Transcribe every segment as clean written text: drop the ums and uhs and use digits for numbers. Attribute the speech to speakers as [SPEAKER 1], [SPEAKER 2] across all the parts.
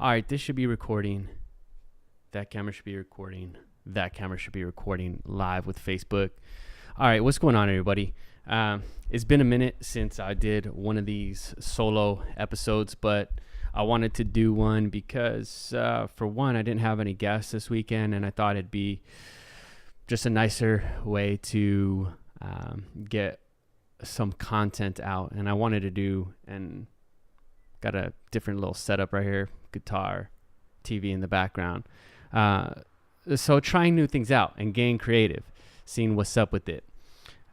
[SPEAKER 1] All right, this should be recording. That camera should be recording. That camera should be recording live with Facebook. All right, what's going on, everybody? It's been a minute since I did one of these solo episodes, but I wanted to do one because, for one, I didn't have any guests this weekend, and I thought it'd be just a nicer way to get some content out. And I wanted to do, and got a different little setup right here, guitar, TV in the background. So trying new things out and getting creative, seeing what's up with it.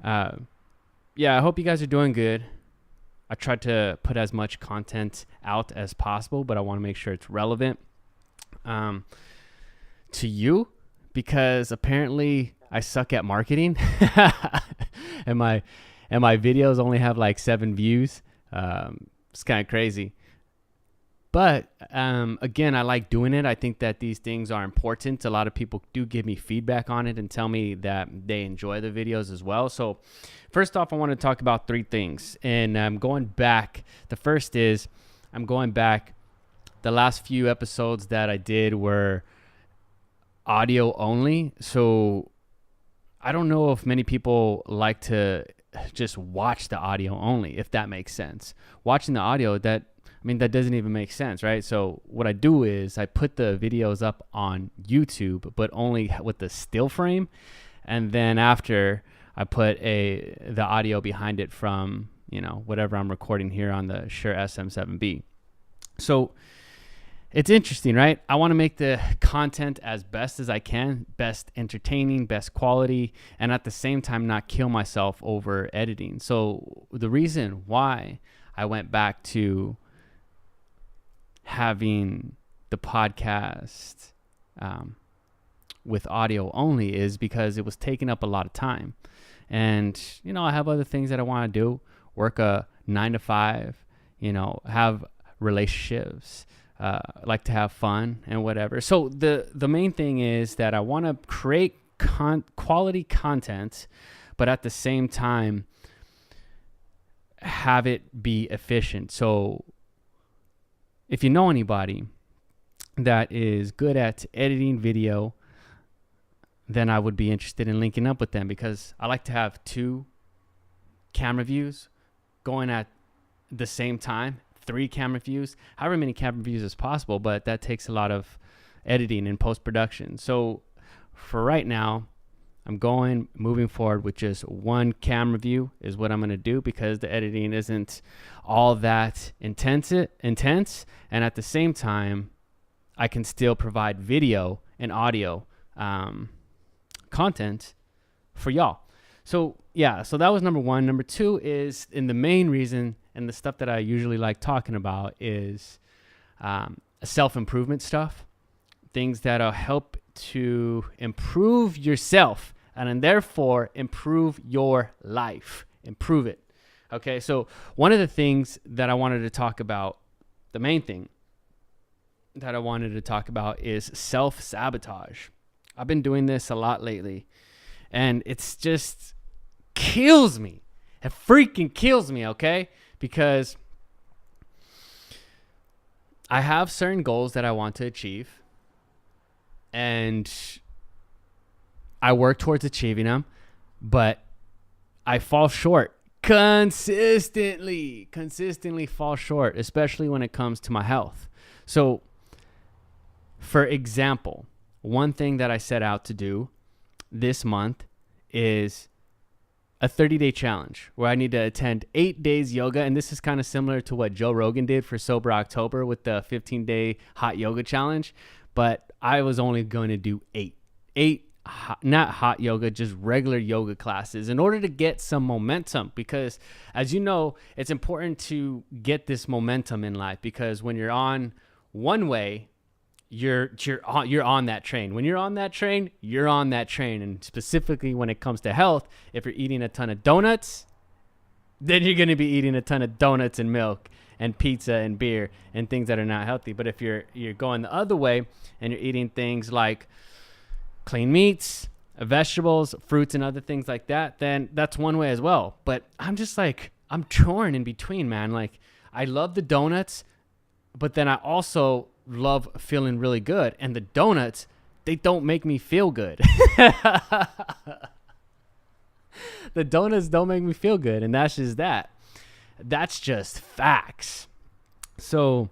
[SPEAKER 1] Yeah, I hope you guys are doing good. I tried to put as much content out as possible, but I want to make sure it's relevant to you, because apparently I suck at marketing and my videos only have like 7 views. It's kind of crazy. But again, I like doing it. I think that these things are important. A lot of people do give me feedback on it and tell me that they enjoy the videos as well. So first off, I want to talk about 3 things. And I'm going back. The first is I'm going back. The last few episodes that I did were audio only. So I don't know if many people like to just watch the audio only, if that makes sense. Watching the audio, that doesn't even make sense, right? So what I do is I put the videos up on YouTube, but only with the still frame. And then after I put the audio behind it from, whatever I'm recording here on the Shure SM7B. So it's interesting, right? I want to make the content as best as I can, best entertaining, best quality, and at the same time not kill myself over editing. So the reason why I went back to having the podcast with audio only is because it was taking up a lot of time. And, I have other things that I want to do, work a 9 to 5, have relationships, like to have fun and whatever. So the main thing is that I want to create quality content, but at the same time, have it be efficient. So if you know anybody that is good at editing video, then I would be interested in linking up with them, because I like to have 2 camera views going at the same time, 3 camera views, however many camera views as possible, but that takes a lot of editing and post-production. So for right now, I'm moving forward with just 1 camera view is what I'm going to do, because the editing isn't all that intense. And at the same time, I can still provide video and audio content for y'all. So yeah, so that was number 1. Number 2 is, and the main reason, and the stuff that I usually like talking about, is self-improvement stuff, things that'll help to improve yourself and then therefore improve your life, improve it. Okay, so one of the things that I wanted to talk about, the main thing that I wanted to talk about, is self-sabotage. I've been doing this a lot lately, and it's just kills me. It freaking kills me, okay? Because I have certain goals that I want to achieve, and I work towards achieving them, but I fall short consistently fall short, especially when it comes to my health. So, for example, one thing that I set out to do this month is a 30-day challenge where I need to attend 8 days yoga. And this is kind of similar to what Joe Rogan did for Sober October with the 15-day hot yoga challenge. But I was only going to do 8 not hot yoga, just regular yoga classes, in order to get some momentum. Because as you know, it's important to get this momentum in life, because when you're on one way, you're on that train. When you're on that train, you're on that train. And specifically when it comes to health, if you're eating a ton of donuts, then you're going to be eating a ton of donuts and milk and pizza and beer and things that are not healthy. But if you're going the other way and you're eating things like clean meats, vegetables, fruits, and other things like that, then that's one way as well. But I'm just like, I'm torn in between, man. Like, I love the donuts, but then I also love feeling really good. And the donuts, they don't make me feel good. The donuts don't make me feel good. And that's just that. That's just facts. So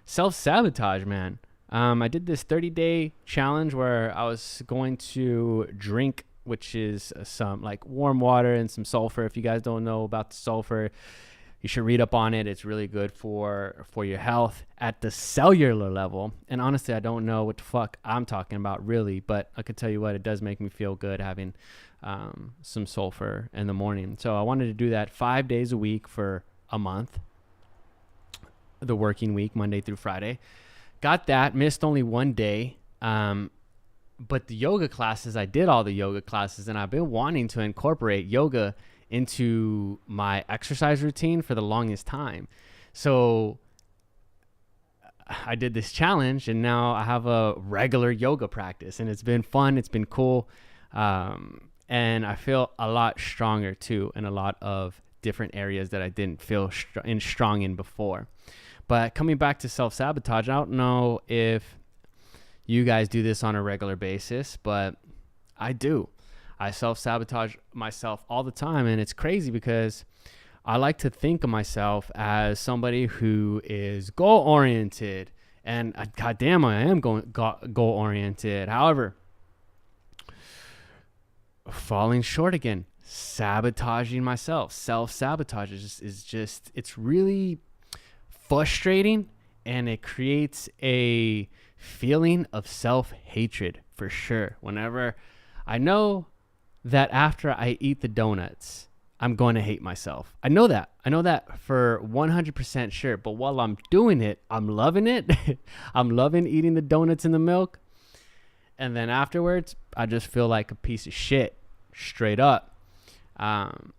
[SPEAKER 1] self-sabotage, man. I did this 30-day challenge where I was going to drink, which is some like warm water and some sulfur. If you guys don't know about the sulfur, you should read up on it. It's really good for your health at the cellular level. And honestly, I don't know what the fuck I'm talking about really, but I can tell you what, it does make me feel good having some sulfur in the morning. So I wanted to do that 5 days a week for a month, the working week, Monday through Friday. Got that, missed only one day. But the yoga classes, I did all the yoga classes, and I've been wanting to incorporate yoga into my exercise routine for the longest time. So I did this challenge, and now I have a regular yoga practice, and it's been fun. It's been cool. And I feel a lot stronger too in a lot of different areas that I didn't feel strong in before. But coming back to self-sabotage, I don't know if you guys do this on a regular basis, but I do. I self-sabotage myself all the time, and it's crazy because I like to think of myself as somebody who is goal-oriented, and goddamn, I am goal-oriented. However, falling short again, sabotaging myself, self-sabotage is just, it's really frustrating, and it creates a feeling of self-hatred for sure. Whenever I know that after I eat the donuts, I'm going to hate myself. I know that for 100% sure. But while I'm doing it, I'm loving it. I'm loving eating the donuts and the milk. And then afterwards, I just feel like a piece of shit, straight up. And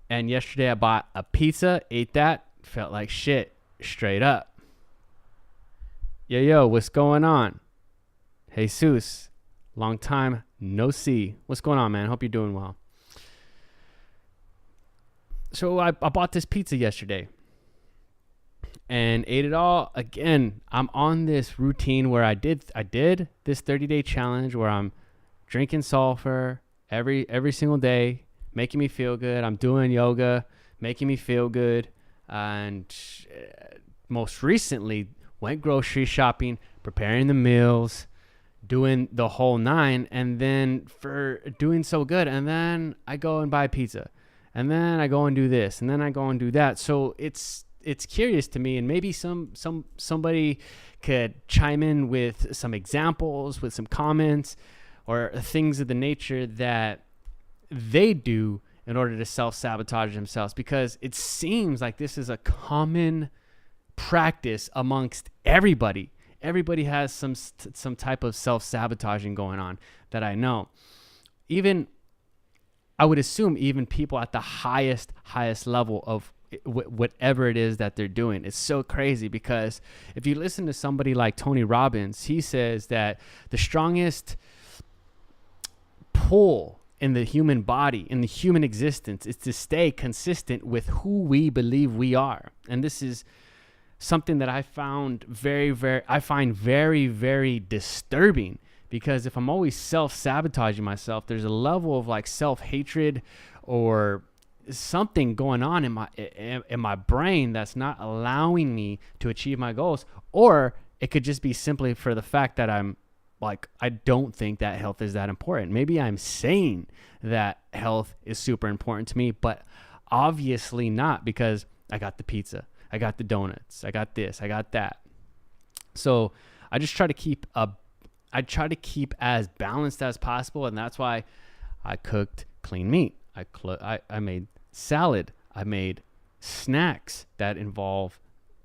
[SPEAKER 1] yesterday I bought a pizza, ate that, felt like shit, straight up. Yo, what's going on? Jesus, long time no see. What's going on, man? Hope you're doing well. So I bought this pizza yesterday and ate it all. Again, I'm on this routine where I did this 30-day challenge where I'm drinking sulfur every single day, making me feel good. I'm doing yoga, making me feel good. And most recently went grocery shopping, preparing the meals, doing the whole nine. And then for doing so good, and then I go and buy pizza, and then I go and do this, and then I go and do that. So it's curious to me, and maybe somebody could chime in with some examples, with some comments, or things of the nature that they do in order to self-sabotage themselves, because it seems like this is a common practice amongst everybody. Everybody has some type of self-sabotaging going on that I know. Even, I would assume, even people at the highest level of whatever it is that they're doing. It's so crazy because if you listen to somebody like Tony Robbins, he says that the strongest pull in the human body, in the human existence, is to stay consistent with who we believe we are. And this is something that I find very, very disturbing, because if I'm always self-sabotaging myself, there's a level of like self-hatred or something going on in my brain that's not allowing me to achieve my goals. Or it could just be simply for the fact that I'm like, I don't think that health is that important. Maybe I'm saying that health is super important to me, but obviously not, because I got the pizza, I got the donuts, I got this, I got that. So I just try to keep as balanced as possible. And that's why I cooked clean meat. I made salad. I made snacks that involve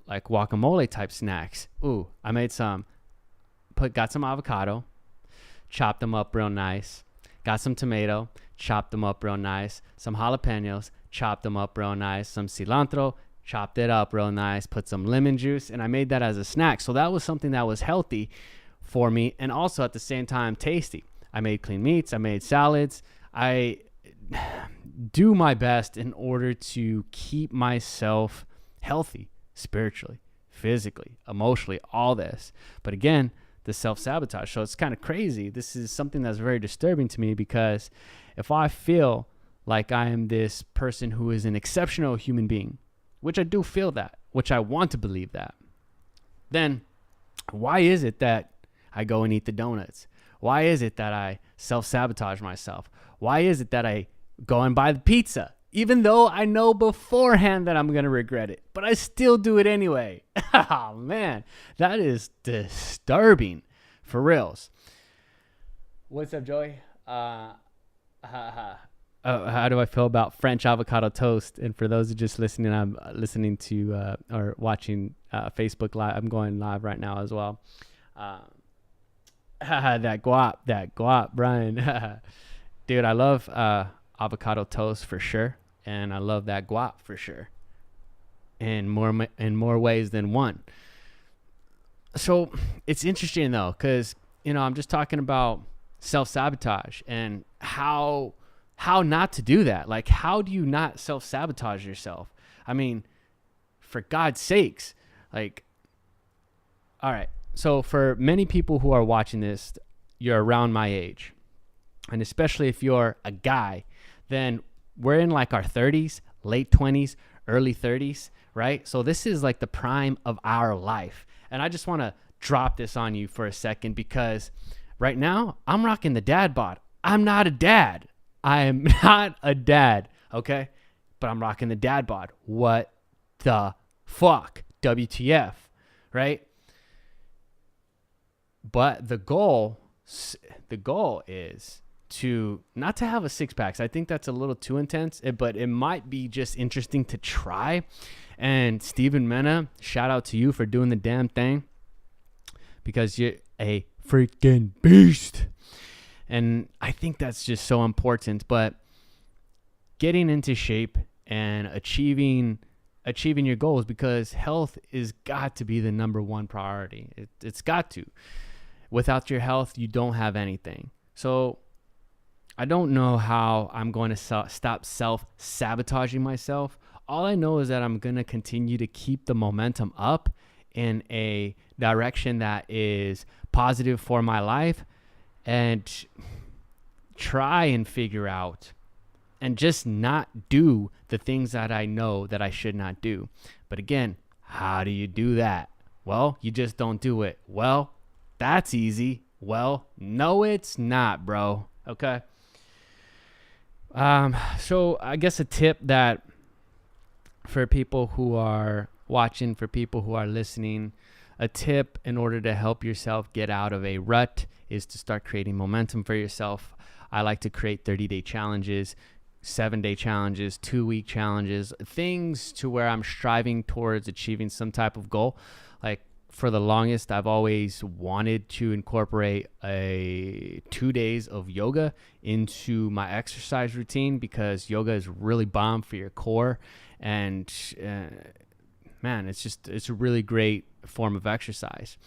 [SPEAKER 1] like guacamole type snacks. Ooh, I made some. Got some avocado, chopped them up real nice. Got some tomato, chopped them up real nice. Some jalapenos, chopped them up real nice. Some cilantro, chopped it up real nice. Put some lemon juice, and I made that as a snack. So that was something that was healthy for me, and also at the same time tasty. I made clean meats. I made salads. I do my best in order to keep myself healthy spiritually, physically, emotionally, all this. But again, the self-sabotage. So it's kind of crazy. This is something that's very disturbing to me, because if I feel like I am this person who is an exceptional human being, which I do feel that, which I want to believe that, then why is it that I go and eat the donuts? Why is it that I self-sabotage myself? Why is it that I go and buy the pizza, even though I know beforehand that I'm going to regret it, but I still do it anyway? Oh, man, that is disturbing for reals. What's up, Joey? How do I feel about French avocado toast? And for those who are just listening, I'm listening to or watching Facebook Live. I'm going live right now as well. That guap, Brian. Dude, I love avocado toast for sure, and I love that guap for sure, in more ways than one. So it's interesting though, because I'm just talking about self-sabotage and how not to do that. Like, how do you not self-sabotage yourself? I mean, for God's sakes. Like, all right, so for many people who are watching this, you're around my age, and especially if you're a guy, then we're in like our 30s, late 20s, early 30s, right? So this is like the prime of our life. And I just want to drop this on you for a second, because right now I'm rocking the dad bod. I'm not a dad. I am not a dad, okay? But I'm rocking the dad bod. What the fuck? WTF, right? But the goal is to not to have a six-pack. I think that's a little too intense, but it might be just interesting to try. And Steven Mena, shout out to you for doing the damn thing, because you're a freaking beast. And I think that's just so important. But getting into shape and achieving your goals, because health is got to be the number one priority. It's got to. Without your health, you don't have anything. So I don't know how I'm going to stop self-sabotaging myself. All I know is that I'm going to continue to keep the momentum up in a direction that is positive for my life, and try and figure out and just not do the things that I know that I should not do. But again, how do you do that? Well, you just don't do it. Well, that's easy. Well, no, it's not, bro. Okay. So I guess a tip that for people who are watching, for people who are listening, a tip in order to help yourself get out of a rut is to start creating momentum for yourself. I like to create 30-day challenges, 7-day challenges, 2-week challenges, things to where I'm striving towards achieving some type of goal. Like, for the longest, I've always wanted to incorporate 2 days of yoga into my exercise routine, because yoga is really bomb for your core. And man, it's a really great form of exercise.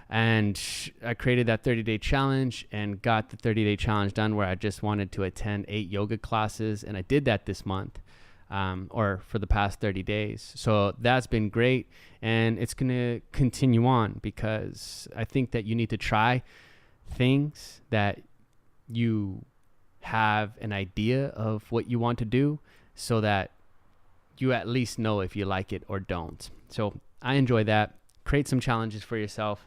[SPEAKER 1] And I created that 30-day challenge and got the 30-day challenge done, where I just wanted to attend 8 yoga classes. And I did that this month, or for the past 30 days. So that's been great. And it's going to continue on, because I think that you need to try things that you have an idea of what you want to do, so that you at least know if you like it or don't. So I enjoy that. Create some challenges for yourself.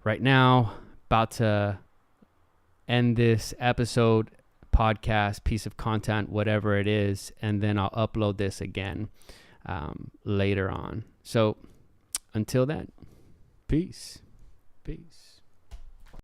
[SPEAKER 1] Right now, about to end this episode, podcast, piece of content, whatever it is, and then I'll upload this again later on. So until then, peace.